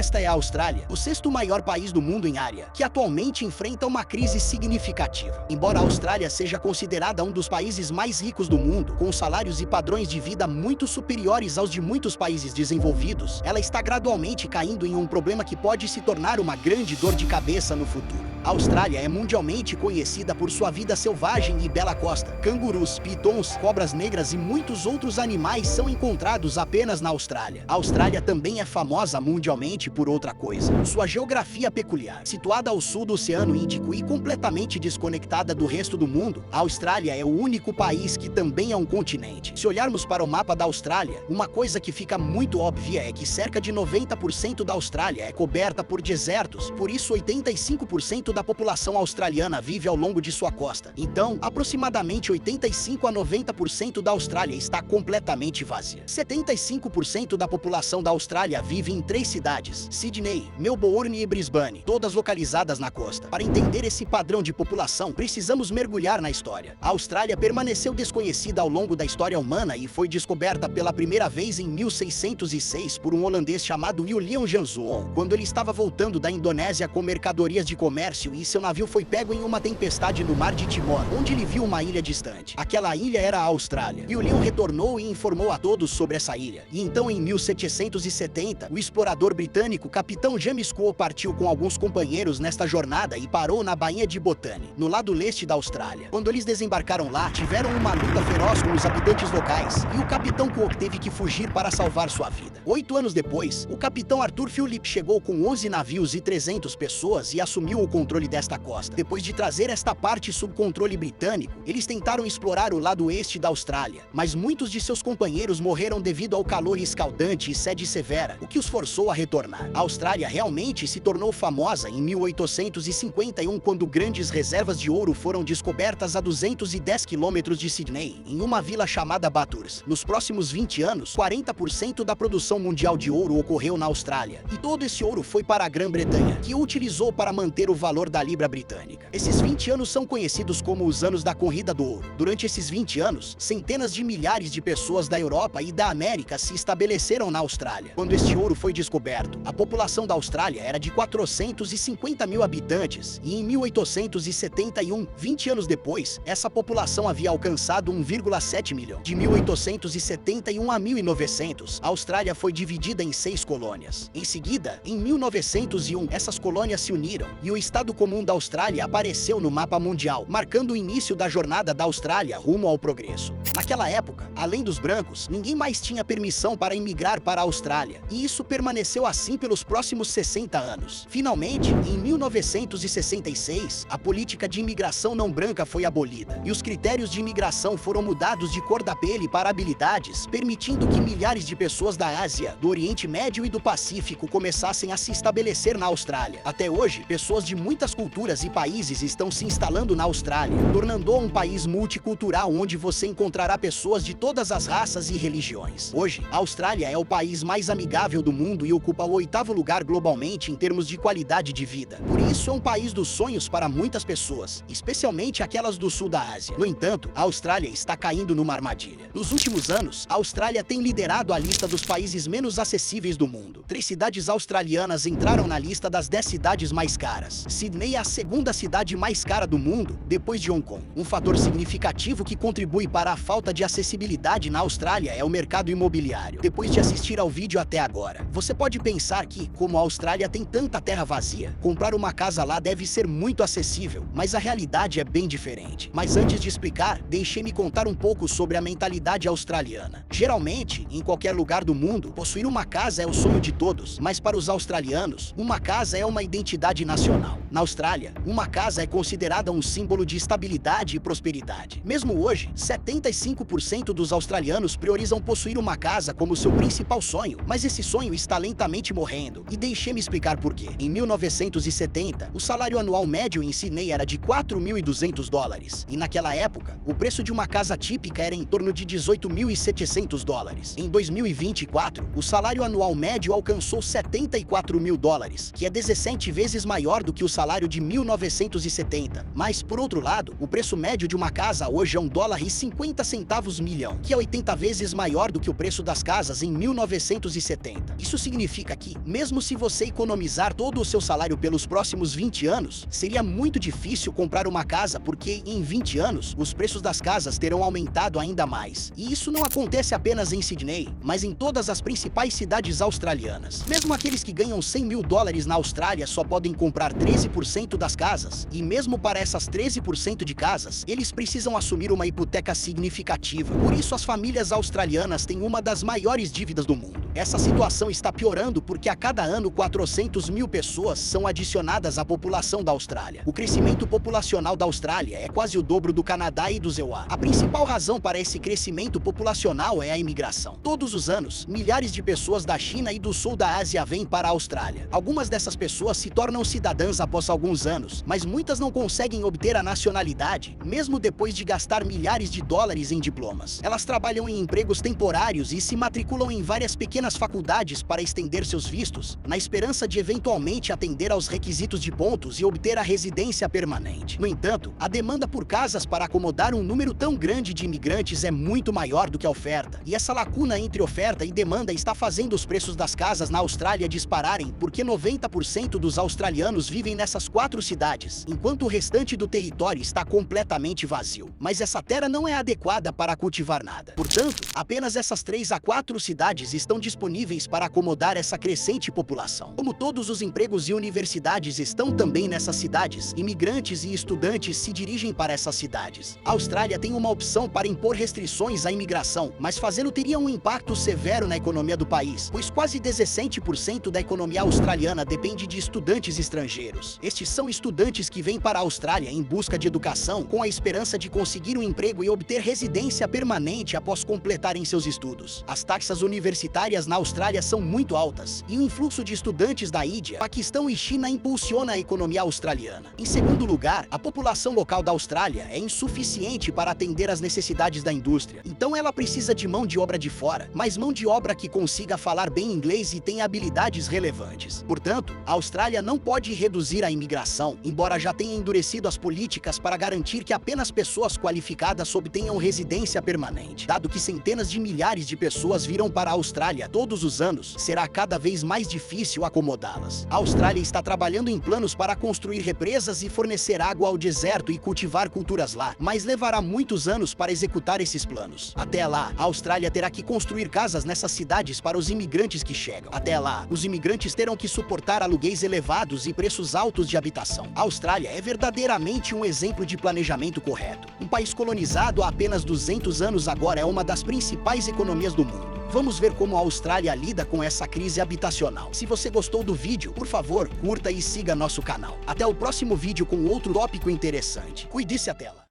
Esta é a Austrália, o sexto maior país do mundo em área, que atualmente enfrenta uma crise significativa. Embora a Austrália seja considerada um dos países mais ricos do mundo, com salários e padrões de vida muito superiores aos de muitos países desenvolvidos, ela está gradualmente caindo em um problema que pode se tornar uma grande dor de cabeça no futuro. A Austrália é mundialmente conhecida por sua vida selvagem e bela costa. Cangurus, pitons, cobras negras e muitos outros animais são encontrados apenas na Austrália. A Austrália também é famosa mundialmente por outra coisa: sua geografia peculiar. Situada ao sul do Oceano Índico e completamente desconectada do resto do mundo, a Austrália é o único país que também é um continente. Se olharmos para o mapa da Austrália, uma coisa que fica muito óbvia é que cerca de 90% da Austrália é coberta por desertos, por isso 85% da população australiana vive ao longo de sua costa. Então, aproximadamente 85 a 90% da Austrália está completamente vazia. 75% da população da Austrália vive em 3 cidades: Sydney, Melbourne e Brisbane, todas localizadas na costa. Para entender esse padrão de população, precisamos mergulhar na história. A Austrália permaneceu desconhecida ao longo da história humana e foi descoberta pela primeira vez em 1606 por um holandês chamado William Janszoon, quando ele estava voltando da Indonésia com mercadorias de comércio e seu navio foi pego em uma tempestade no mar de Timor, onde ele viu uma ilha distante. Aquela ilha era a Austrália. William retornou e informou a todos sobre essa ilha. E então, em 1770, o explorador britânico Capitão James Cook partiu com alguns companheiros nesta jornada e parou na Baía de Botany, no lado leste da Austrália. Quando eles desembarcaram lá, tiveram uma luta feroz com os habitantes locais e o Capitão Cook teve que fugir para salvar sua vida. 8 anos depois, o Capitão Arthur Phillip chegou com 11 navios e 300 pessoas e assumiu o controle desta costa. Depois de trazer esta parte sob controle britânico, eles tentaram explorar o lado oeste da Austrália, mas muitos de seus companheiros morreram devido ao calor escaldante e sede severa, o que os forçou a retornar. A Austrália realmente se tornou famosa em 1851, quando grandes reservas de ouro foram descobertas a 210 quilômetros de Sydney, em uma vila chamada Bathurst. Nos próximos 20 anos, 40% da produção mundial de ouro ocorreu na Austrália, e todo esse ouro foi para a Grã-Bretanha, que o utilizou para manter o valor da libra britânica. Esses 20 anos são conhecidos como os anos da corrida do ouro. Durante esses 20 anos, centenas de milhares de pessoas da Europa e da América se estabeleceram na Austrália. Quando este ouro foi descoberto, a população da Austrália era de 450 mil habitantes, e em 1871, 20 anos depois, essa população havia alcançado 1,7 milhão. De 1871 a 1900, a Austrália foi dividida em 6 colônias. Em seguida, em 1901, essas colônias se uniram e o Estado Comum da Austrália apareceu no mapa mundial, marcando o início da jornada da Austrália rumo ao progresso. Naquela época, além dos brancos, ninguém mais tinha permissão para imigrar para a Austrália, e isso permaneceu assim pelos próximos 60 anos. Finalmente, em 1966, a política de imigração não branca foi abolida, e os critérios de imigração foram mudados de cor da pele para habilidades, permitindo que milhares de pessoas da Ásia, do Oriente Médio e do Pacífico começassem a se estabelecer na Austrália. Até hoje, pessoas de muitas culturas e países estão se instalando na Austrália, tornando-a um país multicultural onde você encontrará pessoas de todas as raças e religiões. Hoje, a Austrália é o país mais amigável do mundo e ocupa o 8º lugar globalmente em termos de qualidade de vida. Por isso, é um país dos sonhos para muitas pessoas, especialmente aquelas do sul da Ásia. No entanto, a Austrália está caindo numa armadilha. Nos últimos anos, a Austrália tem liderado a lista dos países menos acessíveis do mundo. 3 cidades australianas entraram na lista das 10 cidades mais caras. Sydney é a segunda cidade mais cara do mundo, depois de Hong Kong. Um fator significativo que contribui para a falta de acessibilidade na Austrália é o mercado imobiliário. Depois de assistir ao vídeo até agora, você pode pensar que, como a Austrália tem tanta terra vazia, comprar uma casa lá deve ser muito acessível, mas a realidade é bem diferente. Mas antes de explicar, deixe-me contar um pouco sobre a mentalidade australiana. Geralmente, em qualquer lugar do mundo, possuir uma casa é o sonho de todos, mas para os australianos, uma casa é uma identidade nacional. Na Austrália, uma casa é considerada um símbolo de estabilidade e prosperidade. Mesmo hoje, 75% dos australianos priorizam possuir uma casa como seu principal sonho, mas esse sonho está lentamente morrendo, e deixe-me explicar por quê. Em 1970, o salário anual médio em Sydney era de $4.200, e naquela época, o preço de uma casa típica era em torno de $18.700. Em 2024, o salário anual médio alcançou $74.000, que é 17 vezes maior do que o salário salário de 1970. Mas, por outro lado, o preço médio de uma casa hoje é $1,50 milhão, que é 80 vezes maior do que o preço das casas em 1970. Isso significa que, mesmo se você economizar todo o seu salário pelos próximos 20 anos, seria muito difícil comprar uma casa porque, em 20 anos, os preços das casas terão aumentado ainda mais. E isso não acontece apenas em Sydney, mas em todas as principais cidades australianas. Mesmo aqueles que ganham $100 mil na Austrália só podem comprar 13% das casas, e mesmo para essas 13% de casas, eles precisam assumir uma hipoteca significativa. Por isso, as famílias australianas têm uma das maiores dívidas do mundo. Essa situação está piorando porque a cada ano 400 mil pessoas são adicionadas à população da Austrália. O crescimento populacional da Austrália é quase o dobro do Canadá e do EUA. A principal razão para esse crescimento populacional é a imigração. Todos os anos, milhares de pessoas da China e do sul da Ásia vêm para a Austrália. Algumas dessas pessoas se tornam cidadãs após alguns anos, mas muitas não conseguem obter a nacionalidade, mesmo depois de gastar milhares de dólares em diplomas. Elas trabalham em empregos temporários e se matriculam em várias pequenas faculdades para estender seus vistos, na esperança de eventualmente atender aos requisitos de pontos e obter a residência permanente. No entanto, a demanda por casas para acomodar um número tão grande de imigrantes é muito maior do que a oferta, e essa lacuna entre oferta e demanda está fazendo os preços das casas na Austrália dispararem, porque 90% dos australianos vivem nessas 4 cidades, enquanto o restante do território está completamente vazio. Mas essa terra não é adequada para cultivar nada. Portanto, apenas essas 3 a 4 cidades estão disponíveis para acomodar essa crescente população. Como todos os empregos e universidades estão também nessas cidades, imigrantes e estudantes se dirigem para essas cidades. A Austrália tem uma opção para impor restrições à imigração, mas fazê-lo teria um impacto severo na economia do país, pois quase 17% da economia australiana depende de estudantes estrangeiros. Estes são estudantes que vêm para a Austrália em busca de educação, com a esperança de conseguir um emprego e obter residência permanente após completarem seus estudos. As taxas universitárias na Austrália são muito altas, e o influxo de estudantes da Índia, Paquistão e China impulsiona a economia australiana. Em segundo lugar, a população local da Austrália é insuficiente para atender às necessidades da indústria, então ela precisa de mão de obra de fora, mas mão de obra que consiga falar bem inglês e tenha habilidades relevantes. Portanto, a Austrália não pode reduzir a imigração, embora já tenha endurecido as políticas para garantir que apenas pessoas qualificadas obtenham residência permanente. Dado que centenas de milhares de pessoas virão para a Austrália todos os anos, será cada vez mais difícil acomodá-las. A Austrália está trabalhando em planos para construir represas e fornecer água ao deserto e cultivar culturas lá, mas levará muitos anos para executar esses planos. Até lá, a Austrália terá que construir casas nessas cidades para os imigrantes que chegam. Até lá, os imigrantes terão que suportar aluguéis elevados e preços altos de habitação. A Austrália é verdadeiramente um exemplo de planejamento correto. Um país colonizado há apenas 200 anos agora é uma das principais economias do mundo. Vamos ver como a Austrália lida com essa crise habitacional. Se você gostou do vídeo, por favor, curta e siga nosso canal. Até o próximo vídeo com outro tópico interessante. Cuide-se a tela.